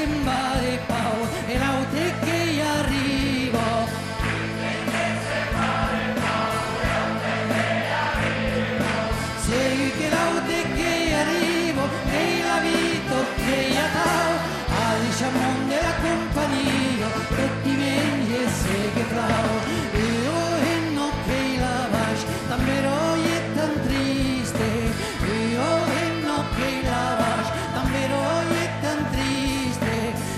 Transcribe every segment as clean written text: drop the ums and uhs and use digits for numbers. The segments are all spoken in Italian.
sembra di pau e l'aute che arrivo. Segui che l'aute che arrivo e la vita che io tau, a diciamo della compagnia, tutti vieni e segui flau. Io e no che la vas, davvero è tan triste. Io e no che la vas, davvero è tan triste.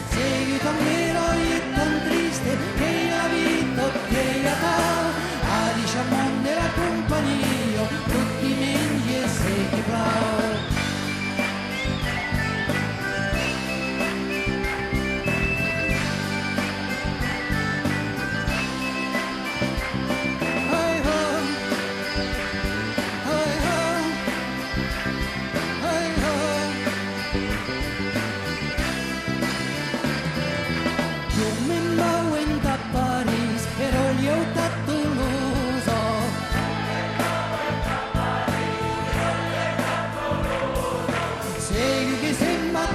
Segui davvero è tan triste, che la vita che io tau, a diciamo della compagnia, tutti vieni e segui flau. Segui che sembra